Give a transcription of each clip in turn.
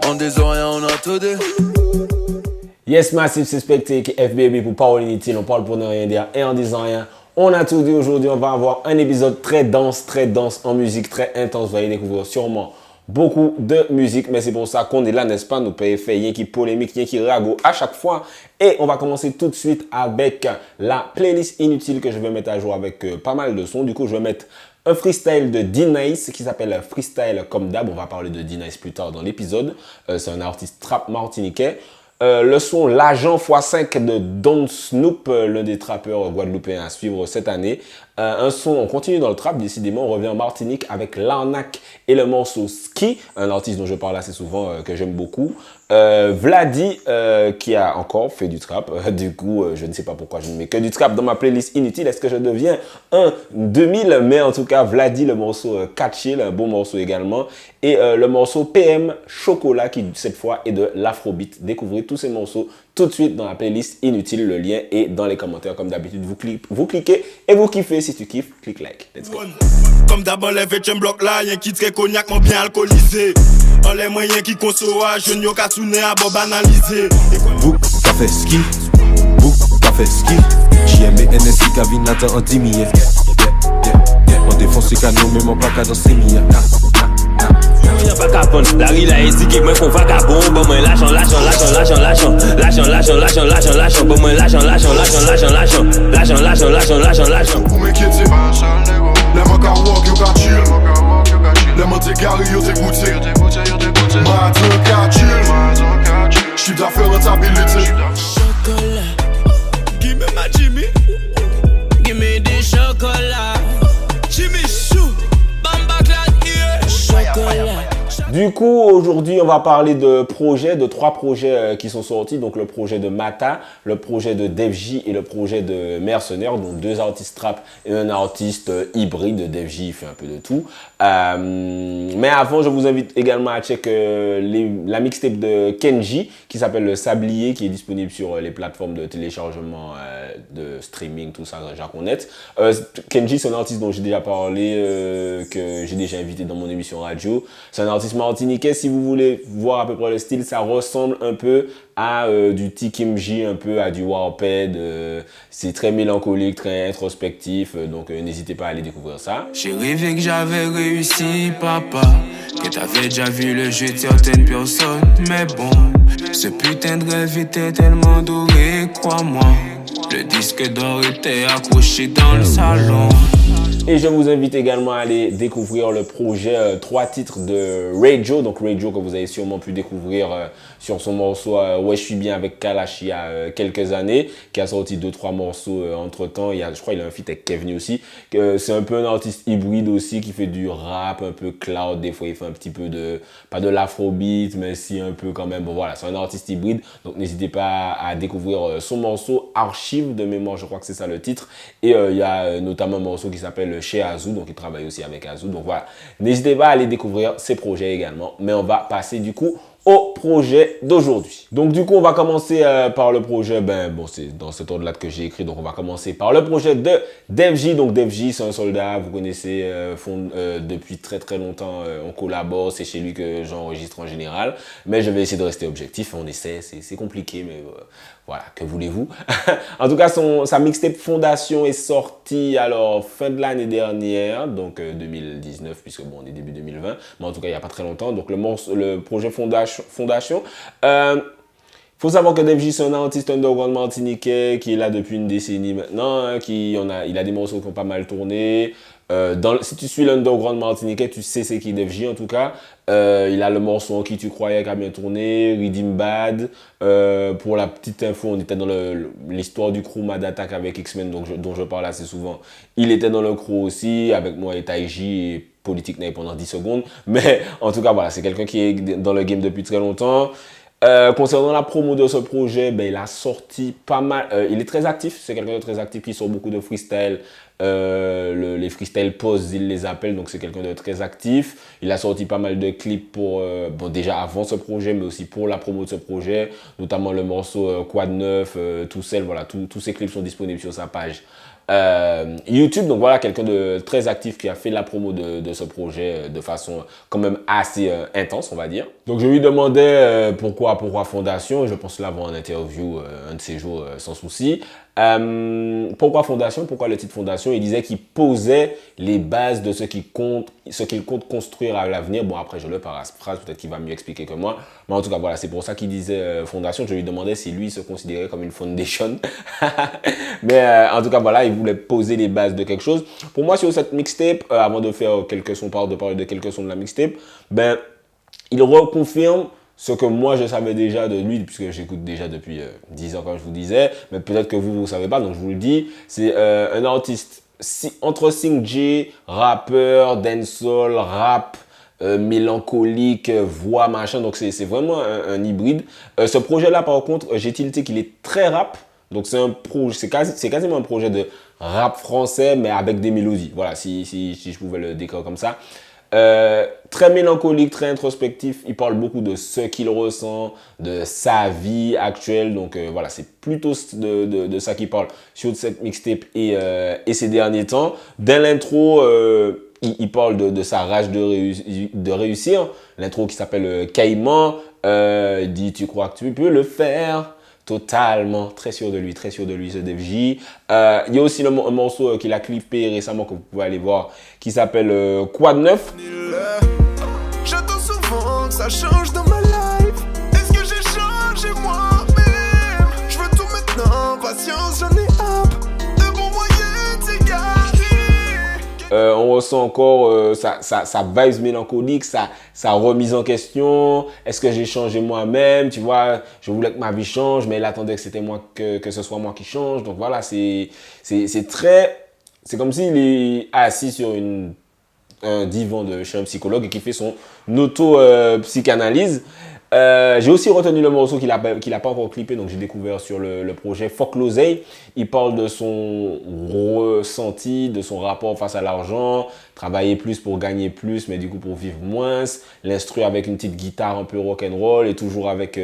On des oreilles, on a tout dit. Yes, Massive Suspect qui FBB pour parole inutile, on parle pour ne rien dire et en disant rien. On a tout dit aujourd'hui, on va avoir un épisode très dense en musique, très intense. Vous allez découvrir sûrement beaucoup de musique, mais c'est pour ça qu'on est là, n'est-ce pas? Nous payons fait rien qui polémique, rien qui ragot à chaque fois. Et on va commencer tout de suite avec la playlist inutile que je vais mettre à jour avec pas mal de sons. Du coup, je vais mettre un freestyle de D-Nice qui s'appelle Freestyle comme d'hab. On va parler de D-Nice plus tard dans l'épisode. C'est un artiste trap martiniquais. Le son L'Agent x5 de Don Snoop, l'un des trappeurs guadeloupéens à suivre cette année. Un son, on continue dans le trap, décidément, on revient en Martinique avec L'Arnaque et le morceau Ski, un artiste dont je parle assez souvent, que j'aime beaucoup. Vladi, qui a encore fait du trap, du coup, je ne sais pas pourquoi je ne mets que du trap dans ma playlist inutile, est-ce que je deviens un 2000, mais en tout cas, Vladi, le morceau Catchill, un bon morceau également, et le morceau PM Chocolat, qui cette fois est de l'afrobeat. Découvrez tous ces morceaux tout de suite dans la playlist inutile, le lien est dans les commentaires comme d'habitude, vous cliquez et vous kiffez, si tu kiffes, clique like, let's go. Comme d'abord les vêtements bloc là, y'en qui très cognac, mon bien alcoolisé. En les moyens qui consoient, je n'ai qu'à tourner à bob analyser. Bouk, café ski, bouk, café ski. JM et NSI, Kavinata en 10 milliers. On défonce les canaux, mais mon pas qu'à dans 6 milliers. Y'a pas qu'à prendre, la rue là indiqué moi qu'on vagabond. Bon moi l'argent, bon moi l'argent. Pour m'inquiéter, les manques à walk, you got chill. Les manques d'égarés, you t'écouter. Matin, got chill. Chiffre d'affaires, rentabilité. Chocolat, give me my Jimmy. Give me the chocolat. Jimmy Chou, Bamba Clad, yeah. Chocolat. Du coup, aujourd'hui, on va parler de trois projets qui sont sortis. Donc, le projet de Mata, le projet de Def J et le projet de Mercenaire. Donc, deux artistes trap et un artiste hybride. Def J, il fait un peu de tout. Mais avant, je vous invite également à checker la mixtape de Kenji qui s'appelle Le Sablier, qui est disponible sur les plateformes de téléchargement, de streaming, tout ça, Jaconet. Kenji, c'est un artiste dont j'ai déjà parlé, que j'ai déjà invité dans mon émission radio. C'est un artiste martiniquais. Si vous voulez voir à peu près le style, ça ressemble un peu à du Tikim J, un peu à du Warped. C'est très mélancolique, très introspectif. Donc n'hésitez pas à aller découvrir ça. J'ai rêvé que j'avais réussi, papa. Que t'avais déjà vu le jeu de certaines personnes. Mais bon, ce putain de rêve était tellement doré, crois-moi. Le disque d'or était accroché dans le salon. Et je vous invite également à aller découvrir le projet 3 titres de Ray Joe. Donc Ray Joe que vous avez sûrement pu découvrir sur son morceau Ouais je suis bien avec Kalash il y a quelques années, qui a sorti 2-3 morceaux entre temps. Je crois qu'il a un feat avec Kevin aussi. C'est un peu un artiste hybride aussi qui fait du rap un peu cloud. Des fois il fait un petit peu de, pas de l'afrobeat, mais si un peu quand même. Bon voilà, c'est un artiste hybride. Donc n'hésitez pas à découvrir son morceau Archive de mémoire, je crois que c'est ça le titre. Et il y a notamment un morceau qui s'appelle Chez Azou, donc il travaille aussi avec Azou. Donc voilà, n'hésitez pas à aller découvrir ses projets également. Mais on va passer du coup au projet d'aujourd'hui. Donc du coup, on va commencer par le projet, c'est dans cet ordre-là que j'ai écrit. Donc on va commencer par le projet de Def J. Donc Def J, c'est un soldat, vous connaissez, depuis très longtemps, on collabore. C'est chez lui que j'enregistre en général. Mais je vais essayer de rester objectif. On essaie, c'est compliqué, mais voilà, que voulez-vous. En tout cas, sa mixtape Fondation est sortie alors fin de l'année dernière, donc 2019, puisque bon, on est début 2020, mais en tout cas, il n'y a pas très longtemps. Donc le projet Fondation. Faut savoir que Def J, c'est un artiste underground martiniquais qui est là depuis une décennie maintenant, hein, il a des morceaux qui ont pas mal tourné. Si tu suis l'underground martiniquais, tu sais c'est qui Def J en tout cas. Il a le morceau En qui tu croyais qui a bien tourné, Redeem Bad. Pour la petite info, on était dans l'histoire du crew Mad Attack avec X-Men dont je parle assez souvent. Il était dans le crew aussi, avec moi et Taiji et Politique Night pendant 10 secondes. Mais en tout cas, voilà, c'est quelqu'un qui est dans le game depuis très longtemps. Concernant la promo de ce projet, il a sorti pas mal. Il est très actif, c'est quelqu'un de très actif qui sort beaucoup de freestyle. Les freestyle pause, il les appelle, donc c'est quelqu'un de très actif. Il a sorti pas mal de clips pour, déjà avant ce projet, mais aussi pour la promo de ce projet, notamment le morceau Quad 9, tout seul, voilà, tous ces clips sont disponibles sur sa page YouTube. Donc voilà, quelqu'un de très actif qui a fait la promo de ce projet de façon quand même assez intense, on va dire. Donc je lui demandais pourquoi Fondation. Je pense l'avoir en interview un de ces jours sans souci. Pourquoi Fondation? Pourquoi le titre Fondation? Il disait qu'il posait les bases de ce qu'il compte construire à l'avenir. Bon, après, je le paraphrase, peut-être qu'il va mieux expliquer que moi. Mais en tout cas, voilà, c'est pour ça qu'il disait Fondation. Je lui demandais si lui se considérait comme une foundation. Mais en tout cas, voilà, il voulait poser les bases de quelque chose. Pour moi, sur cette mixtape, avant de faire quelques sons, de parler de quelques sons de la mixtape, ben, il reconfirme ce que moi je savais déjà de lui, puisque j'écoute déjà depuis 10 ans comme je vous disais, mais peut-être que vous ne savez pas, donc je vous le dis, c'est un artiste entre 5G, rappeur, dancehall, rap, mélancolique, voix, machin, donc c'est vraiment un hybride. Ce projet-là par contre, j'ai tilté qu'il est très rap, donc c'est quasiment un projet de rap français, mais avec des mélodies, voilà, si je pouvais le décrire comme ça. Très mélancolique, très introspectif. Il parle beaucoup de ce qu'il ressent, de sa vie actuelle. Donc voilà, c'est plutôt de ça qu'il parle sur cette mixtape et ces derniers temps. Dès l'intro, il parle de sa rage de réussir. L'intro qui s'appelle Caïman. Il dit « Tu crois que tu peux le faire ?» Totalement, très sûr de lui, ce Def J. Il y a aussi un morceau qu'il a clippé récemment que vous pouvez aller voir qui s'appelle Quoi de neuf. J'attends souvent que ça change dans ma life. Est-ce que j'ai changé moi-même? Je veux tout maintenant, patience, j'en ai hâte. De bons moyens de s'égarer. On ressent encore sa vibes mélancolique, sa remise en question. Est-ce que j'ai changé moi-même? Tu vois, je voulais que ma vie change, mais il attendait que c'était moi, que ce soit moi qui change. Donc voilà, c'est comme s'il est assis sur un divan chez un psychologue et qui fait son auto-psychanalyse. J'ai aussi retenu le morceau qu'il a pas encore clippé, donc j'ai découvert sur le projet Fuck l'oseille. Il parle de son ressenti, de son rapport face à l'argent, travailler plus pour gagner plus, mais du coup pour vivre moins. L'instru avec une petite guitare un peu rock'n'roll et toujours avec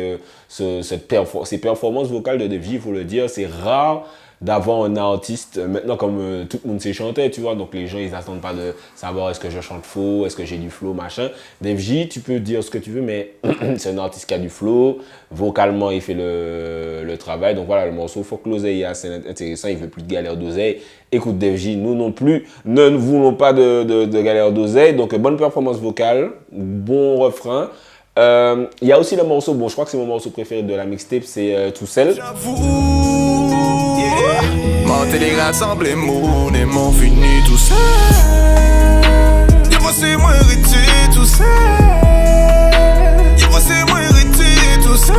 ces performances vocales de Def J, il faut le dire, c'est rare d'avoir un artiste, maintenant comme tout le monde sait chanter, tu vois, donc les gens ils n'attendent pas de savoir est-ce que je chante faux, est-ce que j'ai du flow, machin. Def J, tu peux dire ce que tu veux, mais c'est un artiste qui a du flow, vocalement il fait le travail, donc voilà, le morceau Faut que l'oseille est assez intéressant, il veut plus de galère d'oseille. Écoute Def J, nous non plus, ne voulons pas de galère d'oseille, donc bonne performance vocale, bon refrain. Il y a aussi le morceau, bon je crois que c'est mon morceau préféré de la mixtape, c'est Tout seul. Mon télégramme semblait mon et mon fini tout seul. Y'a c'est moi hérité tout seul. Y'a c'est moi hérité tout seul.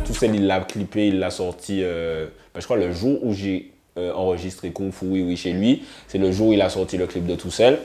Tout seul, il l'a clippé, il l'a sorti, je crois le jour où j'ai enregistré Kung Fu Oui Oui chez lui. C'est le jour où il a sorti le clip de Tout seul.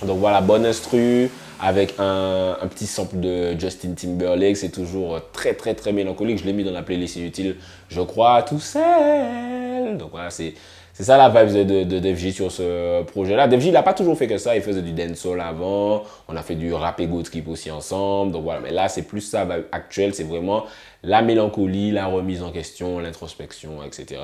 Donc voilà, bonne instru avec un petit sample de Justin Timberlake. C'est toujours très très très mélancolique. Je l'ai mis dans la playlist utile, je crois, Tout seul. Donc voilà, c'est ça la vibe de Def J sur ce projet-là. Def J, il n'a pas toujours fait que ça. Il faisait du dancehall avant. On a fait du rap et good skip aussi ensemble. Donc voilà, mais là, c'est plus ça vibe actuelle. C'est vraiment la mélancolie, la remise en question, l'introspection, etc.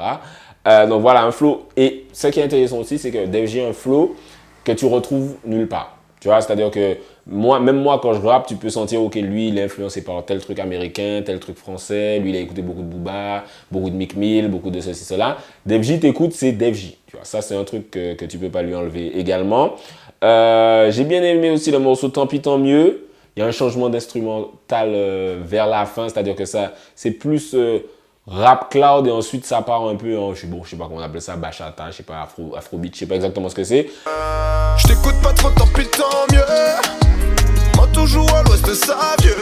Donc voilà, un flow. Et ce qui est intéressant aussi, c'est que Def J a un flow que tu retrouves nulle part. Tu vois, c'est-à-dire que même moi, quand je rappe, tu peux sentir, ok, lui, il est influencé par tel truc américain, tel truc français. Lui, il a écouté beaucoup de Booba, beaucoup de Meek Mill, beaucoup de ceci, cela. Def J, t'écoutes, c'est Def J. Tu vois, ça, c'est un truc que tu peux pas lui enlever également. J'ai bien aimé aussi le morceau Tant pis, tant mieux. Il y a un changement d'instrumental vers la fin, c'est-à-dire que ça, c'est plus rap cloud et ensuite ça part un peu en, je sais pas comment on appelle ça, bachata, je sais pas, afrobeat, je sais pas exactement ce que c'est. Je t'écoute pas trop, tant pis, tant mieux. Moi toujours à l'ouest de sa vieux.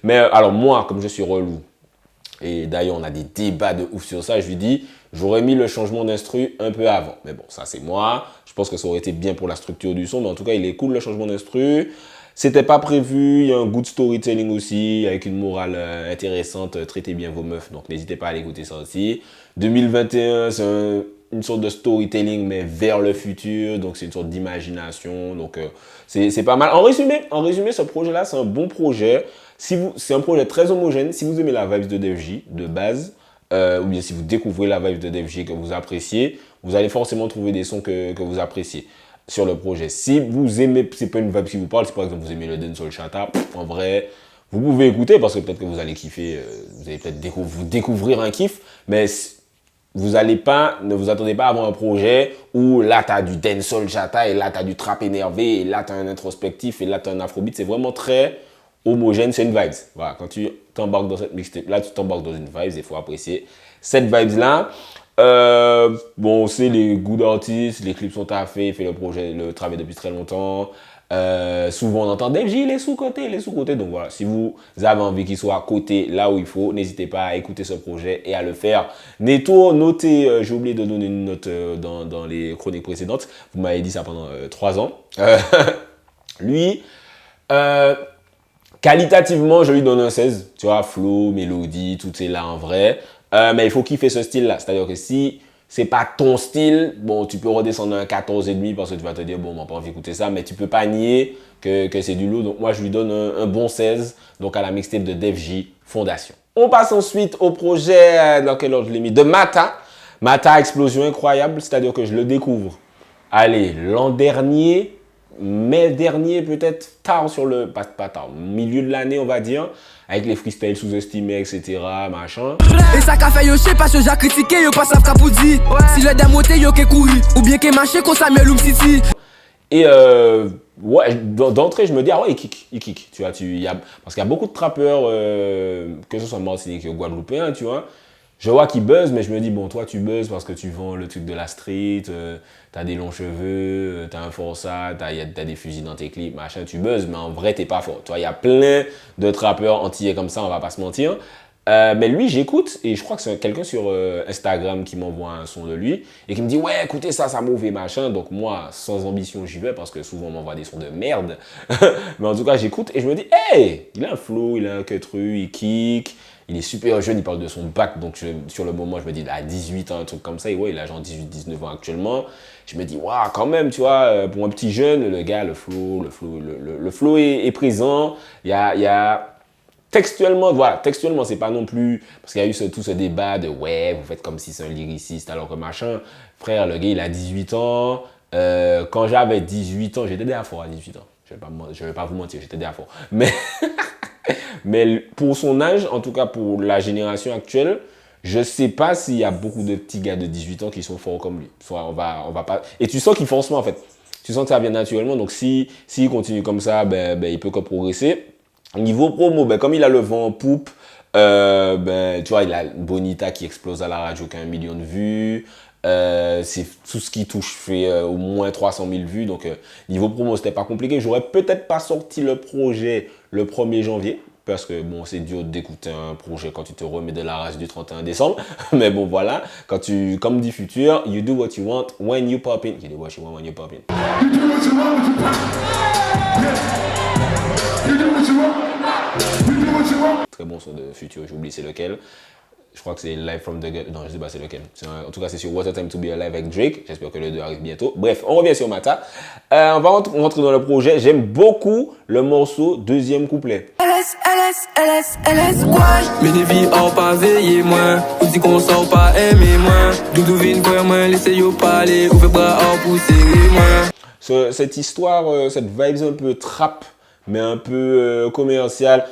Mais alors moi, comme je suis relou, et d'ailleurs on a des débats de ouf sur ça, je lui dis, j'aurais mis le changement d'instru un peu avant. Mais bon, ça c'est moi, je pense que ça aurait été bien pour la structure du son, mais en tout cas il est cool le changement d'instru. C'était pas prévu, il y a un good storytelling aussi, avec une morale intéressante, traitez bien vos meufs, donc n'hésitez pas à aller écouter ça aussi. 2021, c'est une sorte de storytelling, mais vers le futur, donc c'est une sorte d'imagination, donc c'est pas mal. En résumé, ce projet-là, c'est un bon projet. C'est un projet très homogène. Si vous aimez la vibe de Def J, de base, ou bien si vous découvrez la vibe de Def G que vous appréciez, vous allez forcément trouver des sons que vous appréciez sur le projet. Si vous aimez, c'est pas une vibe qui vous parle, si par exemple vous aimez le dancehall chata, en vrai, vous pouvez écouter parce que peut-être que vous allez kiffer, vous allez peut-être vous découvrir un kiff, mais vous allez pas, ne vous attendez pas à avoir un projet où là tu as du dancehall chata et là tu as du trap énervé et là tu as un introspectif et là tu as un afrobeat. C'est vraiment très homogène, c'est une vibes. Voilà, quand tu t'embarques dans cette mixtape là, tu t'embarques dans une vibes, il faut apprécier cette vibes là. Bon, c'est les good artistes, les clips sont taffés, il fait le travail depuis très longtemps. Souvent on entend Def G, il est sous-côté, donc voilà, si vous avez envie qu'il soit à côté là où il faut, n'hésitez pas à écouter ce projet et à le faire. Notez, j'ai oublié de donner une note dans les chroniques précédentes, vous m'avez dit ça pendant 3 ans. Lui, qualitativement, je lui donne un 16, tu vois, flow, mélodie, tout est là en vrai, mais il faut kiffer ce style là, c'est-à-dire que si c'est pas ton style, bon, tu peux redescendre à un 14,5 parce que tu vas te dire, bon, on n'a pas envie d'écouter ça, mais tu peux pas nier que c'est du lourd. Donc, moi, je lui donne un bon 16, donc à la mixtape de Def G Fondation. On passe ensuite au projet, dans quel ordre je l'ai mis, de Mata. Mata, explosion incroyable, c'est-à-dire que je le découvre, allez, l'an dernier, mai dernier, peut-être tard sur le, pas tard, milieu de l'année, on va dire, avec les freestyles sous-estimés, etc., machin. Et ça qu'a fait yo, je parce que j'ai critiqué, yo pas ça qu'a pour dire. Si le démoté yo qui couru, ou bien qui marché comme Samuel Loum City. Et ouais, d'entrée, je me dis, ah ouais, il kick, tu vois, parce qu'il y a beaucoup de trappeurs, que ce soit martiniquais ou guadeloupéens, tu vois. Je vois qu'ils buzzent, mais je me dis, bon, toi, tu buzzes parce que tu vends le truc de la street, t'as des longs cheveux, t'as un forçat, t'as des fusils dans tes clips, machin, tu buzzes, mais en vrai, t'es pas fort. Tu vois, il y a plein de trappeurs antillais comme ça, on va pas se mentir. Mais lui, j'écoute, et je crois que c'est quelqu'un sur Instagram qui m'envoie un son de lui, et qui me dit, ouais, écoutez ça mauvais, machin. Donc moi, sans ambition, j'y vais, parce que souvent, on m'envoie des sons de merde. Mais en tout cas, j'écoute, et je me dis, hey, il a un flow, il a un cut-ru, il kick. Il est super jeune, il parle de son bac, donc sur le moment, je me dis, il a 18 ans, un truc comme ça, et ouais, il a genre 18-19 ans actuellement. Je me dis, waouh, quand même, tu vois, pour un petit jeune, le gars, le flow est présent. Il y a textuellement, voilà, textuellement, c'est pas non plus, parce qu'il y a eu tout ce débat de, ouais, vous faites comme si c'est un lyriciste, alors que machin. Frère, le gars, il a 18 ans. Quand j'avais 18 ans, j'étais déjà fort à 18 ans. Je vais pas vous mentir, j'étais déjà fort. Mais pour son âge, en tout cas pour la génération actuelle, je sais pas s'il y a beaucoup de petits gars de 18 ans qui sont forts comme lui. Soit on va pas. Et tu sens qu'il fonce en fait. Tu sens que ça vient naturellement. Donc s'il continue comme ça, il peut que progresser. Niveau promo, comme il a le vent en poupe, tu vois, il a Bonita qui explose à la radio qui a 1 million de vues. C'est tout ce qui touche fait au moins 300 000 vues, donc niveau promo c'était pas compliqué. J'aurais peut-être pas sorti le projet le 1er janvier parce que bon, c'est dur d'écouter un projet quand tu te remets de la race du 31 décembre, mais bon voilà, comme dit Future, you do what you want when you pop in. You do what you want when you pop in. You do what you want. You do what you want. You do what you want. Très bon son de Future, j'oublie c'est lequel. Je crois que c'est Live from the Gut. Non, je sais pas c'est lequel. En tout cas, c'est sur What a Time to Be Alive avec Drake. J'espère que le 2 arrive bientôt. Bref, on revient sur Mata. On va rentrer dans le projet. J'aime beaucoup le morceau deuxième couplet. LS, quoi? Mais des vies hors pas veiller moins. On dit qu'on sort pas aimer moins. Doudou vine quoi moins, laissez-yo parler. Ouvre bras hors pour serrer moins. Cette histoire, cette vibes un peu trap, mais un peu commercial.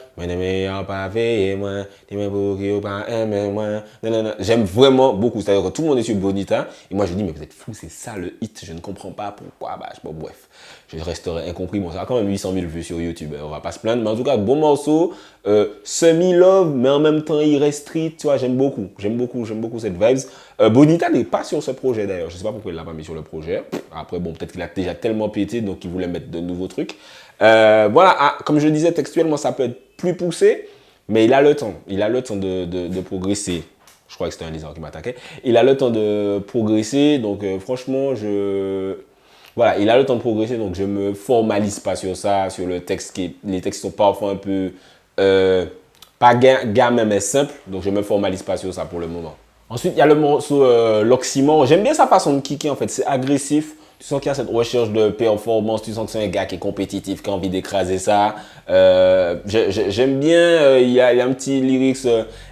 J'aime vraiment beaucoup. C'est-à-dire que tout le monde est sur Bonita. Et moi, je dis, mais vous êtes fous, c'est ça le hit. Je ne comprends pas pourquoi. Bref, je resterai incompris. Bon, ça a quand même 800 000 vues sur YouTube. On va pas se plaindre. Mais en tout cas, bon morceau. Semi-love, mais en même temps, il reste street. Tu vois, j'aime beaucoup cette vibes. Bonita n'est pas sur ce projet d'ailleurs. Je sais pas pourquoi il l'a pas mis sur le projet. Après, bon, peut-être qu'il a déjà tellement pété, donc il voulait mettre de nouveaux trucs. Voilà, comme je disais, textuellement, ça peut être plus poussé, mais il a le temps. Il a le temps de progresser. Je crois que c'était un lézard qui m'attaquait. Il a le temps de progresser, donc franchement, voilà, il a le temps de progresser, donc je me formalise pas sur ça, sur le texte. Les textes sont parfois un peu, pas gamin, mais simple, donc je me formalise pas sur ça pour le moment. Ensuite, il y a le morceau L'Oxymore. J'aime bien sa façon de kicker, en fait. C'est agressif. Tu sens qu'il y a cette recherche de performance, tu sens que c'est un gars qui est compétitif, qui a envie d'écraser ça. J'aime bien, il y a un petit lyrics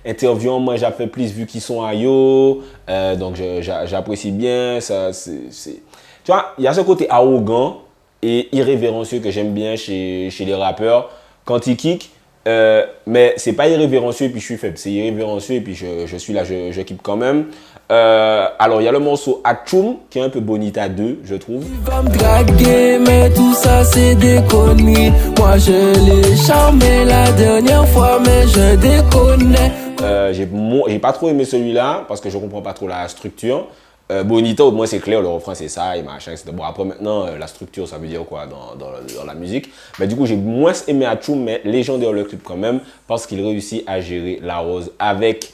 interviewant, moi j'ai fait plus vu qu'ils sont à Yo, donc j'apprécie bien. Ça, tu vois, il y a ce côté arrogant et irrévérencieux que j'aime bien chez les rappeurs. Quand ils kick, mais c'est pas irrévérencieux et puis je suis faible, c'est irrévérencieux et puis je suis là, je kick quand même. Alors il y a le morceau Atchoum qui est un peu Bonita 2, je trouve. Tu vas me draguer, mais tout ça c'est des conneries. Moi je l'ai charmé la dernière fois, mais je déconne. J'ai pas trop aimé celui-là parce que je comprends pas trop la structure. Bonita, au moins c'est clair, le refrain c'est ça et machin, etc. Bon, après maintenant, la structure ça veut dire quoi dans la musique. Mais du coup, j'ai moins aimé Atchoum, mais légendaire le clip quand même parce qu'il réussit à gérer la rose avec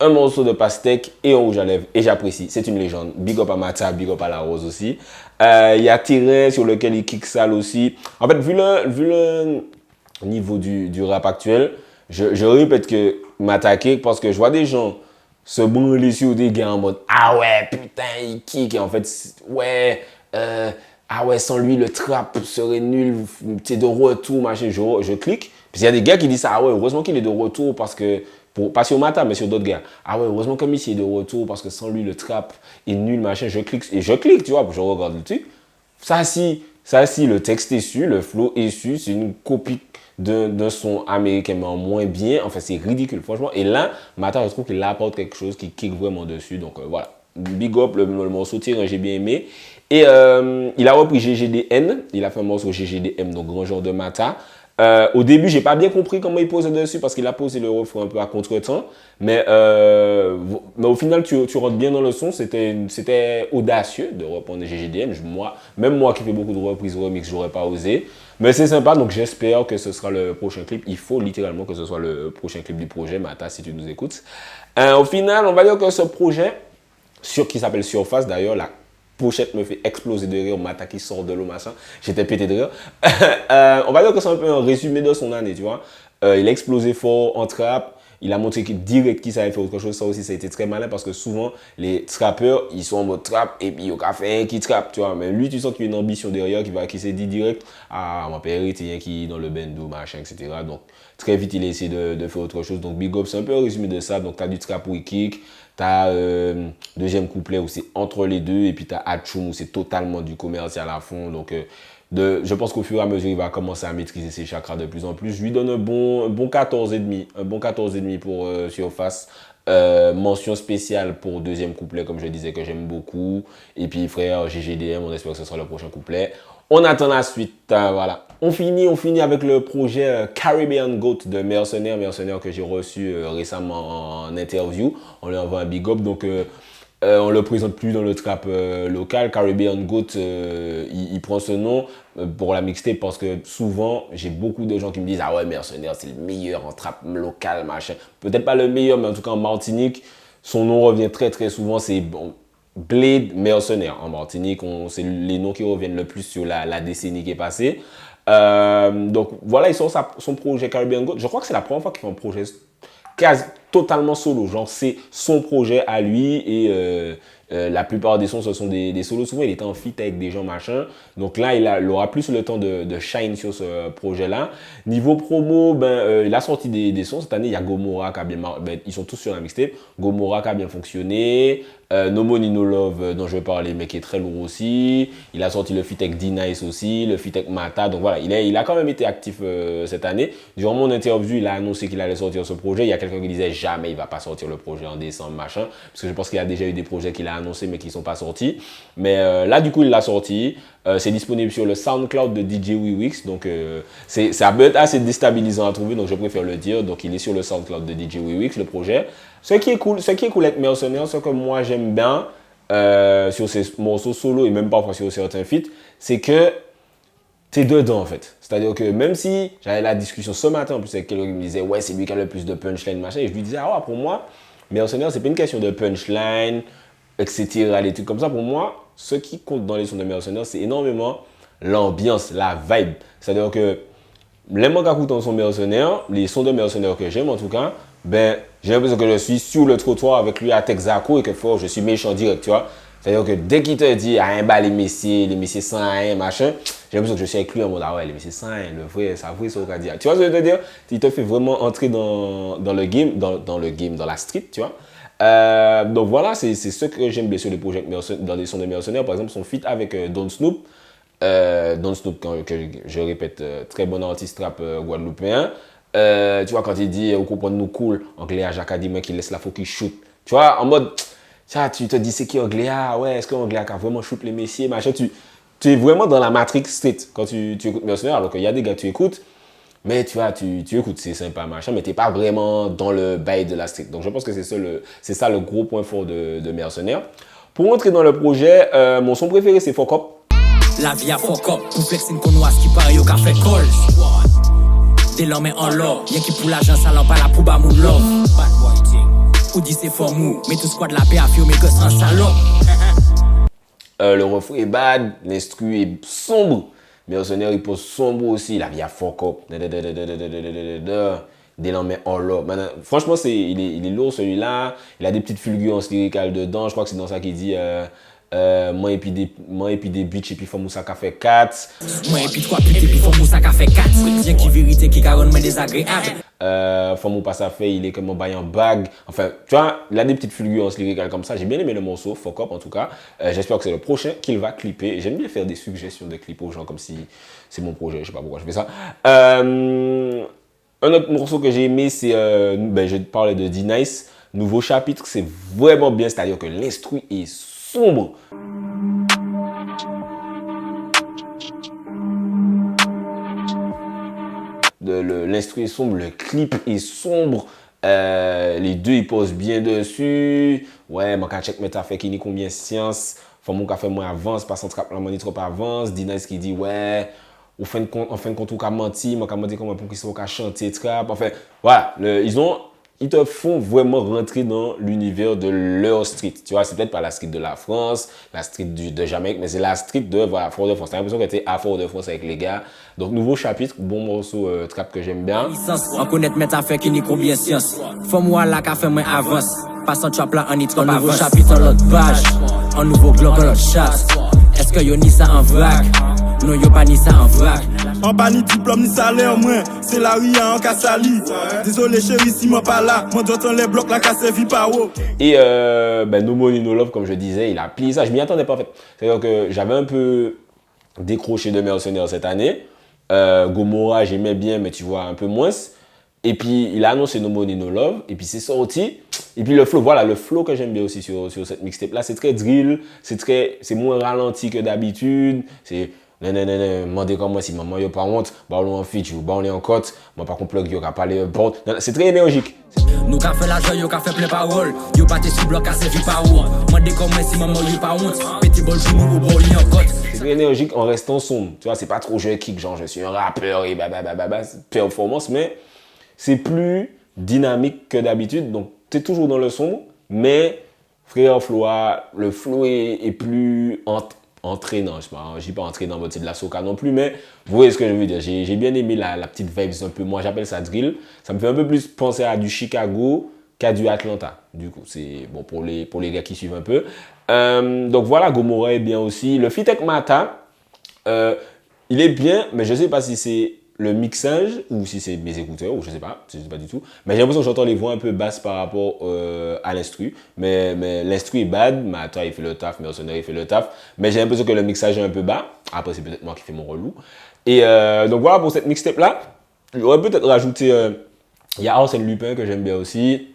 un morceau de pastèque et un rouge à lèvres et j'apprécie, c'est une légende. Big up à Mata, big up à la rose aussi. Il y a Terrain sur lequel il kick sale aussi. En fait, vu le niveau du rap actuel, je répète que m'attaquer parce que je vois des gens se branler sur des gars en mode ah ouais putain il kick et en fait ouais ah ouais sans lui le trap serait nul, c'est de retour machin, je clique. Puis il y a des gars qui disent ça, ah ouais heureusement qu'il est de retour parce que pas sur Mata mais sur d'autres gars, ah ouais heureusement comme ici il est de retour parce que sans lui le trap est nul machin, je clique tu vois, je regarde le truc. Ça si le texte est su, le flow est su, c'est une copie d'un son américain mais en moins bien, enfin c'est ridicule franchement. Et là Mata je trouve qu'il apporte quelque chose qui kick vraiment dessus, donc voilà, big up le morceau Terrain, j'ai bien aimé. Et il a repris GGDN, il a fait un morceau GGDM, donc grand genre de Mata. Au début, j'ai pas bien compris comment il posait dessus parce qu'il a posé le refrain un peu à contre-temps. Mais au final, tu rentres bien dans le son. C'était audacieux de reprendre GGDM. Même moi qui fais beaucoup de reprises remix, j'aurais pas osé. Mais c'est sympa, donc j'espère que ce sera le prochain clip. Il faut littéralement que ce soit le prochain clip du projet. Mata, si tu nous écoutes. Au final, on va dire que ce projet, qui s'appelle Surface d'ailleurs, la pochette me fait exploser de rire, Mata qui sort de l'eau, machin. J'étais pété de rire. On va dire que c'est un peu un résumé de son année, tu vois. Il a explosé fort en trap. Il a montré direct qu'il savait faire autre chose. Ça aussi, ça a été très malin parce que souvent, les trappeurs, ils sont en mode trap et puis il y a fait un qui trappe, tu vois. Mais lui, tu sens qu'il y a une ambition derrière qui s'est dit direct, ah, mon père était qui dans le bendo, machin, etc. Donc, très vite, il a essayé de faire autre chose. Donc, Big Up, c'est un peu un résumé de ça. Donc, tu as du trap où il kick. Tu as deuxième couplet où c'est entre les deux. Et puis, tu as Atchoum où c'est totalement du commercial à fond. Donc, je pense qu'au fur et à mesure, il va commencer à maîtriser ses chakras de plus en plus. Je lui donne un bon 14,5. Un bon 14,5 pour Surface. Mention spéciale pour deuxième couplet, comme je disais, que j'aime beaucoup. Et puis, frère, GGDM, on espère que ce sera le prochain couplet. On attend la suite, voilà. On finit avec le projet Caribbean Goat de Mercenaire que j'ai reçu récemment en interview. On lui envoie un big up, donc on le présente plus dans le trap local. Caribbean Goat, il prend ce nom pour la mixtape parce que souvent, j'ai beaucoup de gens qui me disent « Ah ouais, Mercenaire, c'est le meilleur en trap local, machin. » Peut-être pas le meilleur, mais en tout cas en Martinique, son nom revient très très souvent, c'est bon, Blade Mercenaire. En Martinique, c'est les noms qui reviennent le plus sur la décennie qui est passée. Donc voilà, il sort son projet Caribbean Goat. Je crois que c'est la première fois qu'il fait un projet quasi totalement solo. Genre, c'est son projet à lui et la plupart des sons, ce sont des solos. Souvent, il était en feat avec des gens, machin. Donc là, il aura plus le temps de shine sur ce projet-là. Niveau promo, il a sorti des sons. Cette année, il y a Gomorrah qui a bien ils sont tous sur la mixtape. Gomorrah qui a bien fonctionné. No Money No Love dont je vais parler, mais qui est très lourd aussi. Il a sorti le feat avec D-Nice aussi, le feat avec Mata. Donc voilà, il a quand même été actif cette année. Durant mon interview, il a annoncé qu'il allait sortir ce projet. Il y a quelqu'un qui disait jamais il va pas sortir le projet en décembre, machin. Parce que je pense qu'il y a déjà eu des projets qu'il a annoncés mais qui ne sont pas sortis. Mais là, du coup, il l'a sorti. C'est disponible sur le SoundCloud de DJ Wewix. Donc ça peut être assez déstabilisant à trouver, donc je préfère le dire. Donc il est sur le SoundCloud de DJ Wewix, le projet. Ce qui est cool avec Mercenaire, ce que moi j'aime bien sur ces morceaux solo et même parfois sur certains feats, c'est que t'es dedans en fait. C'est-à-dire que même si j'avais la discussion ce matin en plus avec quelqu'un qui me disait ouais c'est lui qui a le plus de punchline machin, et je lui disais ah ouais, pour moi Mercenaire c'est pas une question de punchline etc, les trucs comme ça. Pour moi ce qui compte dans les sons de Mercenaire c'est énormément l'ambiance, la vibe. C'est-à-dire que les mangas qui sont Mercenaire, les sons de Mercenaire que j'aime en tout cas, j'ai l'impression que je suis sur le trottoir avec lui à Texaco et que je suis méchant direct, tu vois. C'est-à-dire que dès qu'il te dit, ah, bah, les messieurs sans rien, machin, j'ai l'impression que je suis avec lui en mode, ah ouais, les messieurs sans rien, le vrai, ça vrai, ça au dire. Tu vois ce que je veux dire? Il te fait vraiment entrer dans le game, dans la street, tu vois. Donc voilà, c'est ce que j'aime bien sur les projets dans les sons de Mercenaires. Par exemple, son feat avec Don Snoop. Don Snoop, que je répète, très bon artiste rap guadeloupéen. Tu vois, quand il dit, vous comprenez nous cool, Angléa Jacques a dit, moi qui laisse la faux qui shoot. Tu vois, en mode, tu te dis, c'est qui Angléa? Ouais, est-ce qu'Angléa a vraiment shoot les messieurs? Machin, tu es vraiment dans la Matrix street quand tu écoutes Mercenaires. Alors qu'il y a des gars que tu écoutes, mais tu vois, tu écoutes, c'est sympa, machin, mais tu n'es pas vraiment dans le bail de la street. Donc je pense que c'est ça le gros point fort de Mercenaires. Pour entrer dans le projet, mon son préféré, c'est Fuck Up. La vie a fuck up, pour flexing qu'on noise qui parie au café call. Des l'homme en l'or, y'a qui pour l'argent, ça l'en pas la pour bas mon love. Ou dit c'est fort mou, mais tout squad la paix a filmé que c'est un salon. Le refrain est bad, l'instru est sombre. Mercenaires, il pose sombre aussi. La vie a fuck up. Des l'homme en l'or. Franchement, il est lourd celui-là. Il a des petites fulgurances lyricales dedans. Je crois que c'est dans ça qu'il dit. Moi et puis des bitches et puis faut moussa qu'a fait 4. Moi et puis 3 putes et puis faut moussa qu'a fait 4. Bien qui vérité qui caronne mais désagréable. Faut mou pas ça fait, il est comme un bail en bague. Enfin, tu vois, il a des petites fulgurances lyricales comme ça. J'ai bien aimé le morceau, Fuck Up en tout cas. J'espère que c'est le prochain qu'il va clipper. J'aime bien faire des suggestions de clips aux gens comme si c'est mon projet. Je sais pas pourquoi je fais ça. Un autre morceau que j'ai aimé, c'est, je parlais de D-Nice. Nouveau chapitre, c'est vraiment bien. C'est-à-dire que l'instru est sombre. L'instru est sombre, le clip est sombre. Les deux ils posent bien dessus. Ouais, mon check met fait qui ni combien science. Faut mon café moins avance, pas sans trap la money trop avance. D-Nice qui dit ouais. En fin de compte, on a menti, on a menti comment pour qu'ils soient chanter trap. Enfin, voilà, ils te font vraiment rentrer dans l'univers de leur street. Tu vois, c'est peut-être pas la street de la France, la street de Jamaïque, mais c'est la street de Fort-de-France. T'as l'impression que tu es à Fort-de-France avec les gars. Donc, nouveau chapitre, bon morceau trap que j'aime bien. On connaît mettre affaire qui n'y combien science. Faut moi là qu'a fait moins avance. Passant trap là, on y trop nouveau chapitre en l'autre page. Un nouveau globe en l'autre chasse. Est-ce que yo ni ça en vrac? Non, yo pas ni ça en vrac. En pas ni diplôme ni salaire, moins. C'est la ria en Kassali. Désolé chérie, si moi pas là. Moi j'entends les blocs là qu'a servi par haut. Et No Money No Love, comme je disais, il a plié ça. Je m'y attendais pas en fait. C'est-à-dire que j'avais un peu décroché de Mercenaires cette année. Gomorrah, j'aimais bien, mais tu vois, un peu moins. Et puis, il a annoncé No Money No Love. Et puis, c'est sorti. Et puis, le flow, voilà, le flow que j'aime bien aussi sur cette mixtape-là, c'est très drill. C'est moins ralenti que d'habitude. C'est... Non, demandez comme moi si maman y'a pas honte, bah on en feature, bah on est en côte, moi par contre plug y'a parlé bon. C'est très énergique. Nous qu'a fait l'argent, y'a fait plein paroles. Y'a pas tes sous blocs à servir par où. Demandez comme moi si maman y'a pas honte, petit bol pour nous ou bol en côte. C'est très énergique en restant sombre. Tu vois, c'est pas trop je kick, genre je suis un rappeur et performance, mais c'est plus dynamique que d'habitude. Donc t'es toujours dans le sombre, mais frère Floa, le flow est plus entraînant, je dis pas entraînant, c'est de la soca non plus, mais vous voyez ce que je veux dire. J'ai bien aimé la petite vibes un peu, moi j'appelle ça drill. Ça me fait un peu plus penser à du Chicago qu'à du Atlanta. Du coup, c'est bon pour les gars qui suivent un peu. Donc voilà, Gomorrah est bien aussi. Le feat avec Mata, il est bien, mais je sais pas si c'est le mixage ou si c'est mes écouteurs ou je sais pas du tout. Mais j'ai l'impression que j'entends les voix un peu basses par rapport à l'instru. Mais l'instru est bad, Mata il fait le taf, Mercenaires il fait le taf. Mais j'ai l'impression que le mixage est un peu bas. Après c'est peut-être moi qui fais mon relou. Et donc voilà pour cette mixtape là. J'aurais peut-être rajouté, il y a Arsène Lupin que j'aime bien aussi.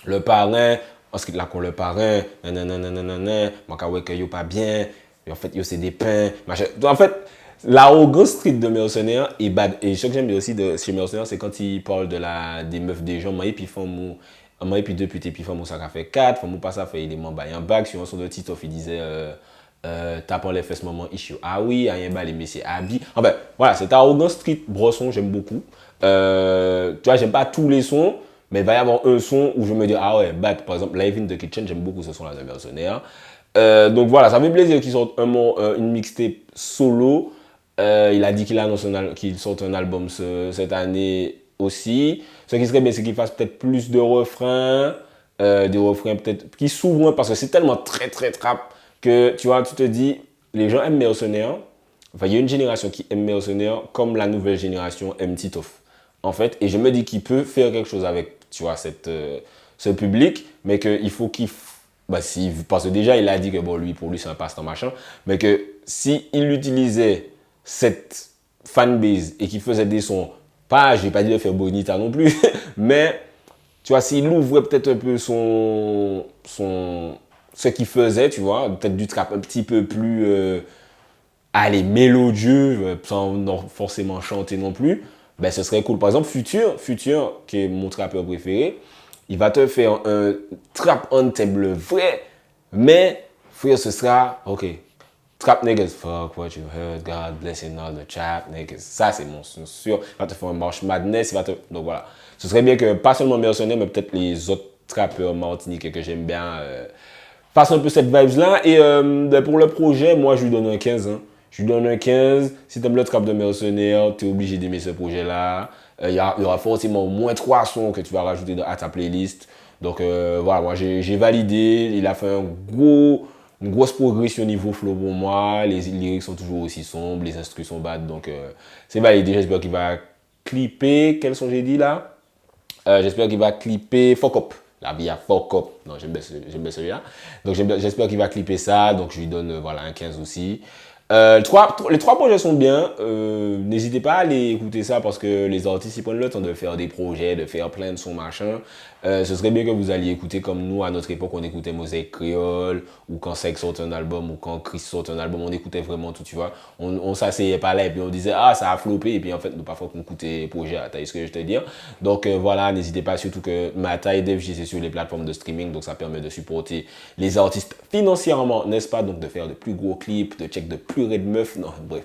Le Parrain, ensuite là qu'on le Parrain, moi que yo pas bien. En fait yo c'est des pains. En fait l'arrogance street de Mercenaires est bad. Et ce que j'aime bien aussi chez Mercenaires, c'est quand ils parlent des meufs des gens, moi et puis deux putes et puis font ça fait 4, font pas ça fait il est membre en bague. Sur un son de Titoff, il disait tapant les fesses maman issue. Ah oui, rien bas les messieurs habits. Enfin voilà, cette arrogance street brosson, j'aime beaucoup. Tu vois, j'aime pas tous les sons, mais il va y avoir un son où je me dis ah ouais, bad. Par exemple, Live in the Kitchen, j'aime beaucoup ce son là de Mercenaires. Donc voilà, ça fait plaisir qu'ils sortent une mixtape solo. Il a dit qu'il sorte un album cette année aussi. Ce qui serait bien, c'est qu'il fasse peut-être plus de refrains, des refrains peut-être qui s'ouvrent parce que c'est tellement très très trap que, tu vois, tu te dis, les gens aiment Mercenaires. Enfin, il y a une génération qui aime Mercenaires comme la nouvelle génération aime Titoff. En fait, et je me dis qu'il peut faire quelque chose avec, tu vois, ce public, mais qu'il faut qu'il... parce que déjà, il a dit que bon, pour lui, c'est un passe-temps machin, mais que s'il utilisait cette fanbase et qu'il faisait des sons, pas, je n'ai pas dit de faire bonita non plus, mais tu vois, s'il ouvrait peut-être un peu ce qu'il faisait, tu vois, peut-être du trap un petit peu plus, mélodieux, sans forcément chanter non plus, ben ce serait cool. Par exemple, Future, qui est mon trappeur préféré, il va te faire un trap anthem vrai, mais frère, ce sera, ok, trap niggas, fuck what you heard, God blessing all the trap niggas. Ça, c'est mon sûr. Il va te faire un March Madness, donc voilà. Ce serait bien que, pas seulement Mercenaires, mais peut-être les autres trappeurs martiniquais que j'aime bien, fassent un peu cette vibes-là. Et pour le projet, moi, je lui donne un 15. Hein. Je lui donne un 15. Si tu aimes le trap de Mercenaires, tu es obligé d'aimer ce projet-là. Il y aura forcément au moins 3 sons que tu vas rajouter à ta playlist. Donc voilà, moi j'ai validé. Il a fait une grosse progression au niveau flow pour moi. Les lyrics sont toujours aussi sombres, les instrus sont bad. Donc c'est validé. J'espère qu'il va clipper. Quels sont j'ai dit là? J'espère qu'il va clipper Fuck Up. La vie à Fuck Up. Non, j'aime bien celui-là. Donc j'espère qu'il va clipper ça. Donc je lui donne voilà, un 15 aussi. Les 3 projets sont bien. N'hésitez pas à aller écouter ça parce que les artistes ils prennent le temps de faire des projets, de faire plein de sons machin. Ce serait bien que vous alliez écouter comme nous à notre époque on écoutait Mosaïque Créole ou quand Sex sort un album ou quand Chris sort un album, on écoutait vraiment tout, tu vois. On s'asseyait pas là et puis on disait ah ça a floppé et puis en fait parfois qu'on écoutait les projets, t'as vu ce que je te dis. Donc voilà, n'hésitez pas surtout que Mata et DevJ c'est sur les plateformes de streaming donc ça permet de supporter les artistes financièrement, n'est-ce pas, donc de faire de plus gros clips, de check de plus de meufs, non bref.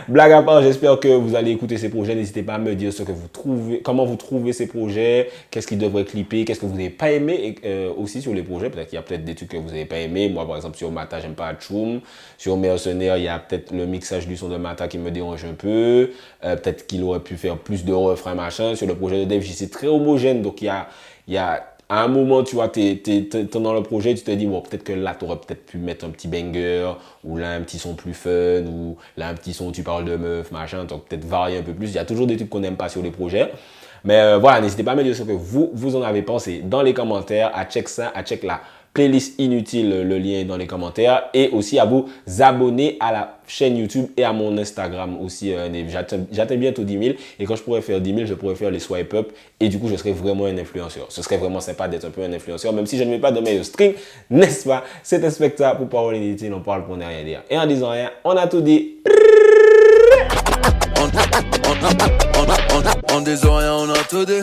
Blague à part, j'espère que vous allez écouter ces projets. N'hésitez pas à me dire ce que vous trouvez, comment vous trouvez ces projets, qu'est-ce qu'ils devraient clipper, qu'est-ce que vous n'avez pas aimé et, aussi sur les projets. Peut-être qu'il y a peut-être des trucs que vous n'avez pas aimé. Moi, par exemple, sur Mata, j'aime pas Choum. Sur Mercenaires, il y a peut-être le mixage du son de Mata qui me dérange un peu. Peut-être qu'il aurait pu faire plus de refrains, machin. Sur le projet de DevJ, c'est très homogène. Donc, il y a à un moment, tu vois, t'es dans le projet, tu te dis, bon, peut-être que là, tu aurais peut-être pu mettre un petit banger, ou là, un petit son plus fun, ou là, un petit son où tu parles de meuf, machin, donc peut-être varier un peu plus. Il y a toujours des trucs qu'on n'aime pas sur les projets. Mais voilà, n'hésitez pas à me dire ce que vous en avez pensé dans les commentaires, à check ça, à check la playlist inutile, le lien est dans les commentaires, et aussi à vous abonner à la chaîne YouTube et à mon Instagram aussi. J'atteins bientôt 10 000 et quand je pourrais faire 10 000, je pourrais faire les swipe up et du coup, je serais vraiment un influenceur. Ce serait vraiment sympa d'être un peu un influenceur, même si je ne mets pas de meilleur string, n'est-ce pas? C'est un spectacle pour parole inutile, on parle pour ne rien dire. Et en disant rien, on a tout dit. En disant rien, on a tout dit.